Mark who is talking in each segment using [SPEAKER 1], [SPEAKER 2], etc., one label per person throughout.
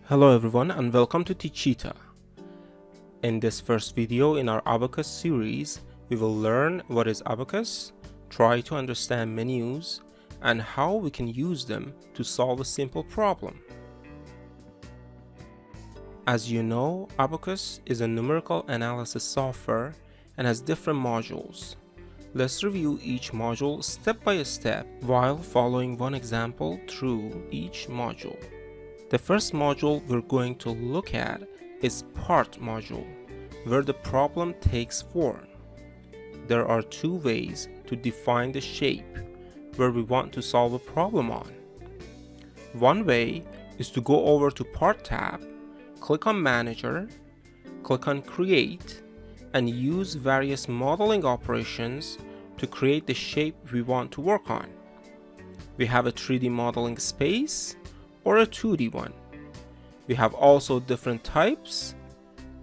[SPEAKER 1] Hello everyone and welcome to Teachita. In this first video in our Abaqus series, we will learn what is Abaqus, try to understand menus, and how we can use them to solve a simple problem. As you know, Abaqus is a numerical analysis software and has different modules. Let's review each module step by step while following one example through each module. The first module we're going to look at is part module, where the problem takes form. There are two ways to define the shape where we want to solve a problem on. One way is to go over to Part tab, click on Manager, click on Create, and use various modeling operations to create the shape we want to work on. We have a 3D modeling space or a 2D one. We have also different types,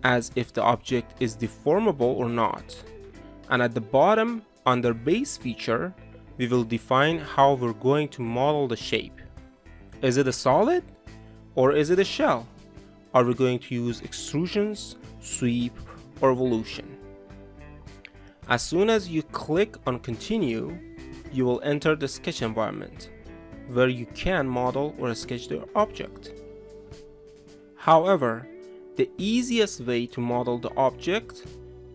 [SPEAKER 1] as if the object is deformable or not. And at the bottom, under Base Feature, we will define how we're going to model the shape. Is it a solid or is it a shell? Are we going to use extrusions, sweep, or evolution? As soon as you click on Continue, you will enter the sketch environment, where you can model or sketch the object. However, the easiest way to model the object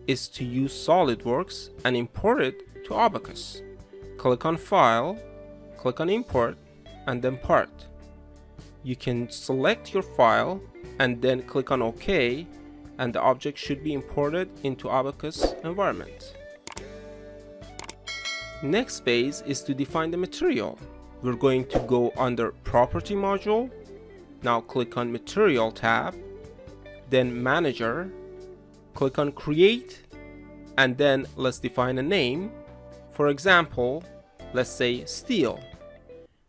[SPEAKER 1] is to use SolidWorks and import it to Abaqus. Click on File, click on Import, and then Part. You can select your file and then click on OK, and the object should be imported into Abaqus environment. Next phase is to define the material. We're going to go under Property module. Now click on Material tab, then Manager, click on Create, and then let's define a name. For example, let's say steel.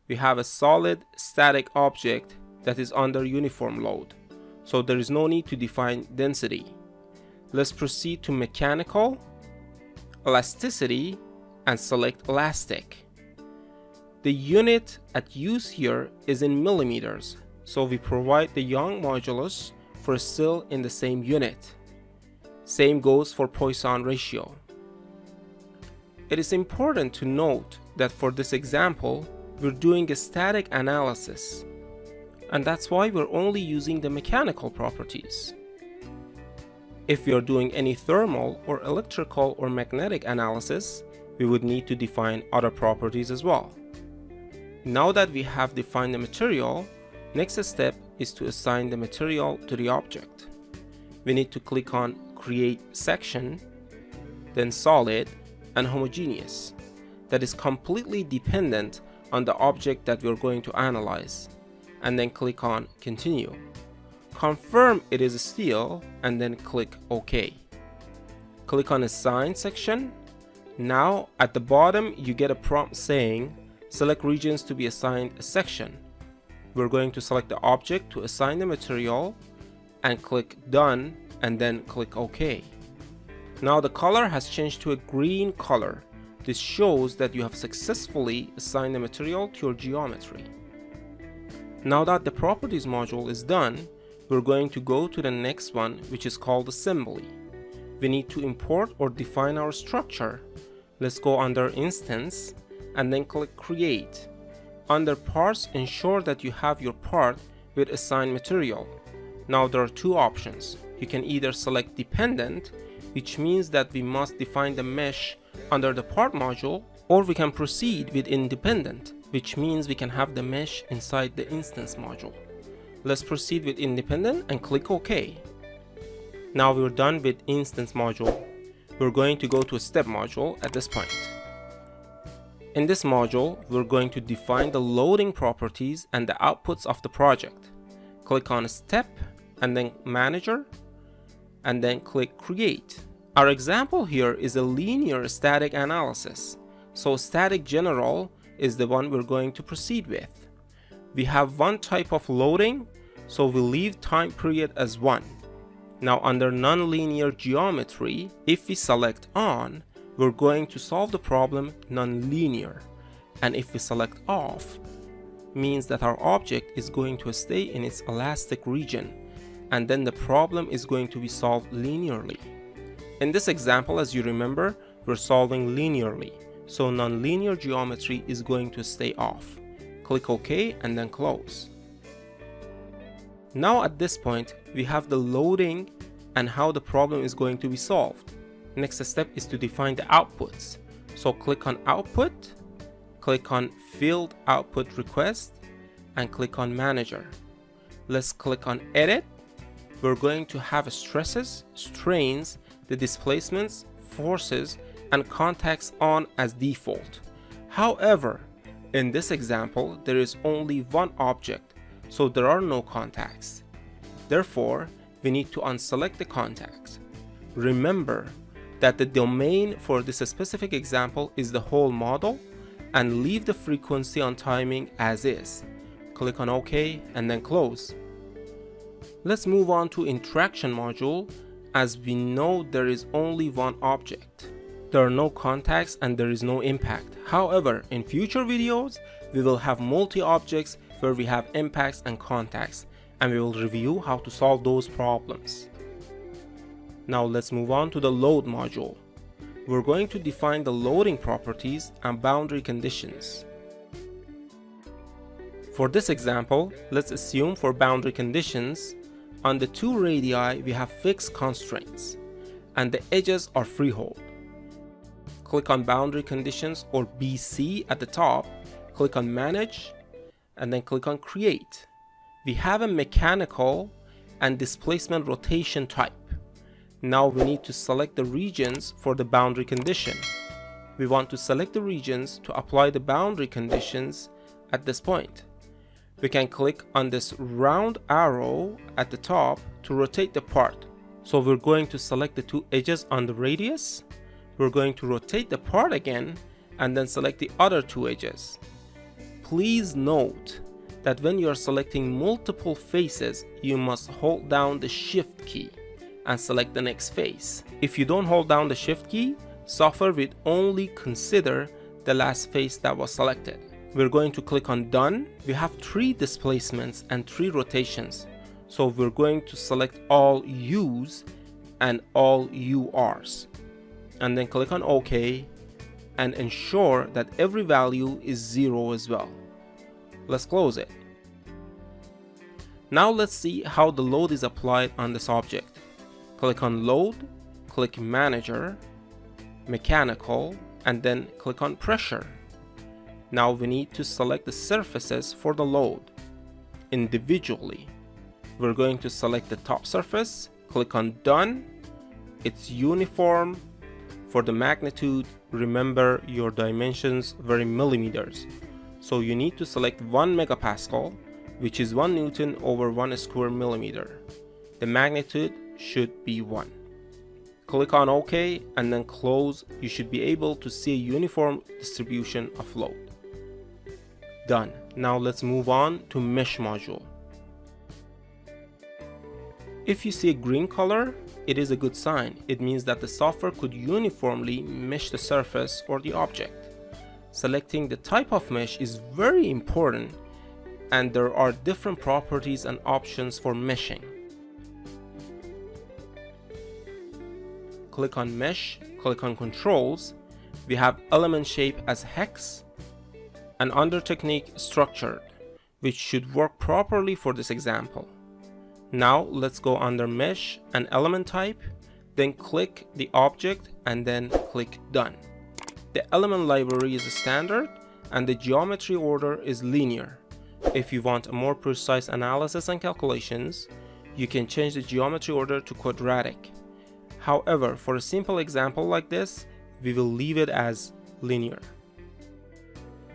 [SPEAKER 1] We have a solid static object that is under uniform load, so there is no need to define density. Let's proceed to Mechanical, Elasticity, and select Elastic. The unit at use here is in millimeters, so we provide the Young modulus for still in the same unit. Same goes for Poisson ratio. It is important to note that for this example, we're doing a static analysis, and that's why we're only using the mechanical properties. If we are doing any thermal or electrical or magnetic analysis, we would need to define other properties as well. Now that we have defined the material, next step is to assign the material to the object. We need to click on Create Section, then Solid and Homogeneous. That is completely dependent on the object that we're going to analyze, and then click on Continue. Confirm it is steel and then click OK. Click on Assign section. Now at the bottom you get a prompt saying select regions to be assigned a section. We're going to select the object to assign the material and click Done and then click OK. Now the color has changed to a green color. This shows that you have successfully assigned the material to your geometry. Now that the Properties module is done, we're going to go to the next one, which is called Assembly. We need to import or define our structure. Let's go under Instance and then click Create. Under Parts, ensure that you have your part with assigned material. Now there are two options. You can either select Dependent, which means that we must define the mesh under the Part module, or we can proceed with Independent, which means we can have the mesh inside the Instance module. Let's proceed with Independent and click OK. Now we're done with Instance module. We're going to go to a Step module at this point. In this module, we're going to define the loading properties and the outputs of the project. Click on Step and then Manager, and then click Create. Our example here is a linear static analysis, so Static General is the one we're going to proceed with. We have one type of loading, so we'll leave time period as 1. Now under nonlinear geometry, if we select on, we're going to solve the problem nonlinear, and if we select off, means that our object is going to stay in its elastic region, and then the problem is going to be solved linearly. In this example, as you remember, we're solving linearly, so nonlinear geometry is going to stay off. Click OK and then close. Now at this point, we have the loading and how the problem is going to be solved. Next step is to define the outputs. So click on Output, click on Field Output Request, and click on Manager. Let's click on Edit. We're going to have stresses, strains, the displacements, forces, and contacts on as default. However, in this example, there is only one object, so there are no contacts. Therefore, we need to unselect the contacts. Remember that the domain for this specific example is the whole model, and leave the frequency on timing as is. Click on OK and then close. Let's move on to interaction module. As we know, there is only one object. There are no contacts and there is no impact. However, in future videos, we will have multi-objects where we have impacts and contacts, and we will review how to solve those problems. Now let's move on to the load module. We're going to define the loading properties and boundary conditions. For this example, let's assume for boundary conditions, on the two radii we have fixed constraints, and the edges are freehold. Click on Boundary Conditions or BC at the top, click on Manage, and then click on Create. We have a mechanical and displacement rotation type. Now we need to select the regions for the boundary condition. We want to select the regions to apply the boundary conditions at this point. We can click on this round arrow at the top to rotate the part. So we're going to select the two edges on the radius. We're going to rotate the part again and then select the other two edges. Please note that when you are selecting multiple faces, you must hold down the Shift key and select the next face. If you don't hold down the Shift key, software will only consider the last face that was selected. We're going to click on Done. We have 3 displacements and 3 rotations. So we're going to select all U's and all UR's. And then click on OK and ensure that every value is 0 as well. Let's close it. Now let's see how the load is applied on this object. Click on Load, click Manager, Mechanical, and then click on Pressure. Now we need to select the surfaces for the load individually. We're going to select the top surface, click on Done. It's uniform. For the magnitude, remember your dimensions were in millimeters. So you need to select 1 megapascal, which is 1 Newton over 1 square millimeter. The magnitude should be 1. Click on OK and then close. You should be able to see a uniform distribution of load. Done. Now let's move on to Mesh module. If you see a green color, it is a good sign. It means that the software could uniformly mesh the surface or the object. Selecting the type of mesh is very important, and there are different properties and options for meshing. Click on Mesh, click on Controls. We have element shape as hex, and under technique structured, which should work properly for this example. Now let's go under Mesh and Element Type, then click the object and then click Done. The element library is standard and the geometry order is linear. If you want a more precise analysis and calculations, you can change the geometry order to quadratic. However, for a simple example like this, we will leave it as linear.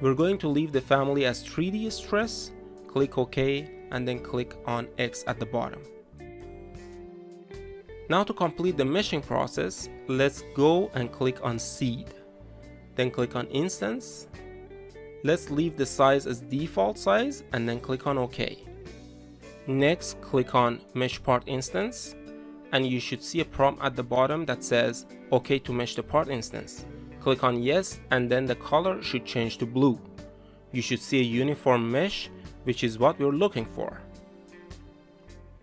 [SPEAKER 1] We're going to leave the family as 3D stress, click OK, and then click on X at the bottom. Now to complete the meshing process, let's go and click on Seed. Then click on Instance. Let's leave the size as default size and then click on OK. Next, click on Mesh Part Instance, and you should see a prompt at the bottom that says OK to mesh the part instance. Click on Yes, and then the color should change to blue. You should see a uniform mesh, which is what we're looking for.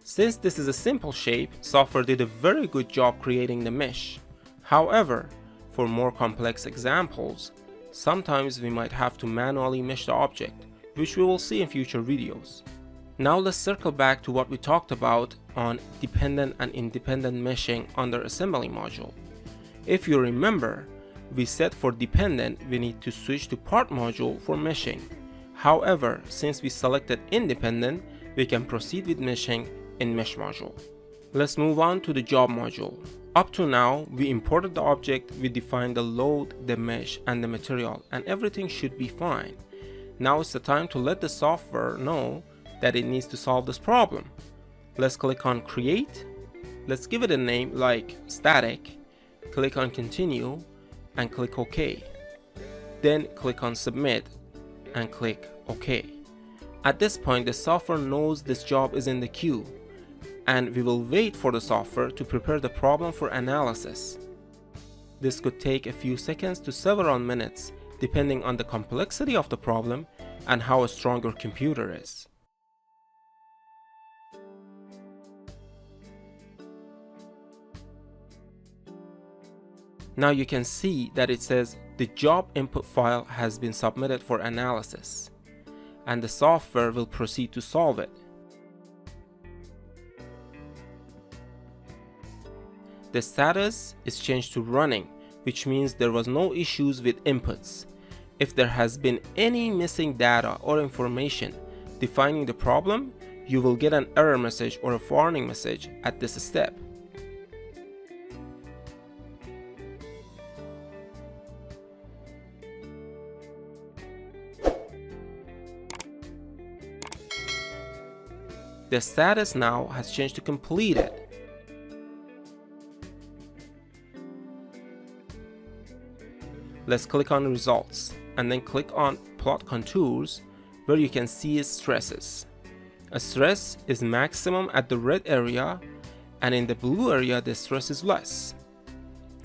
[SPEAKER 1] Since this is a simple shape, software did a very good job creating the mesh. However, for more complex examples, sometimes we might have to manually mesh the object, which we will see in future videos. Now let's circle back to what we talked about on dependent and independent meshing under assembly module. If you remember, we said for dependent we need to switch to part module for meshing. However, since we selected independent, we can proceed with meshing in mesh module. Let's move on to the job module. Up to now, we imported the object, we defined the load, the mesh, and the material, and everything should be fine. Now it's the time to let the software know that it needs to solve this problem. Let's click on Create. Let's give it a name like Static. Click on Continue and click OK. Then click on Submit and click OK. At this point, the software knows this job is in the queue, and we will wait for the software to prepare the problem for analysis. This could take a few seconds to several minutes depending on the complexity of the problem and how strong your computer is. Now you can see that it says the job input file has been submitted for analysis, and the software will proceed to solve it. The status is changed to running, which means there was no issues with inputs. If there has been any missing data or information defining the problem, you will get an error message or a warning message at this step. The status now has changed to completed. Let's click on results and then click on plot contours, where you can see stresses. A stress is maximum at the red area, and in the blue area the stress is less.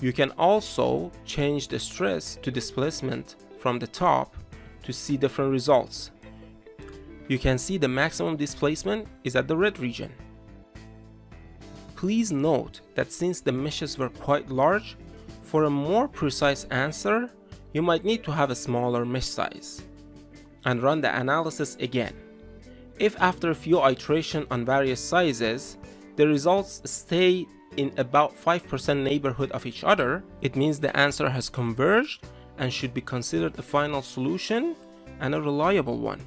[SPEAKER 1] You can also change the stress to displacement from the top to see different results. You can see the maximum displacement is at the red region. Please note that since the meshes were quite large, for a more precise answer, you might need to have a smaller mesh size and run the analysis again. If after a few iterations on various sizes, the results stay in about 5% neighborhood of each other, it means the answer has converged and should be considered a final solution and a reliable one.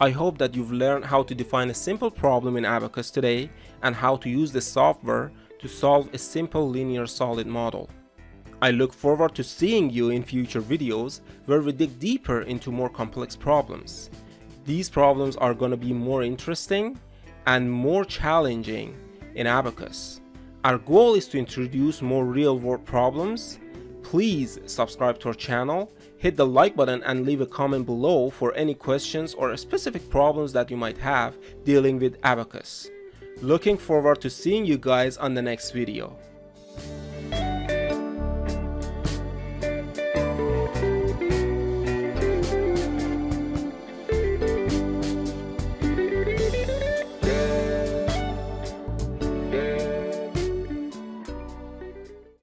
[SPEAKER 1] I hope that you've learned how to define a simple problem in Abaqus today and how to use the software to solve a simple linear solid model. I look forward to seeing you in future videos where we dig deeper into more complex problems. These problems are going to be more interesting and more challenging in Abaqus. Our goal is to introduce more real-world problems. Please subscribe to our channel, hit the like button and leave a comment below for any questions or specific problems that you might have dealing with Abaqus. Looking forward to seeing you guys on the next video.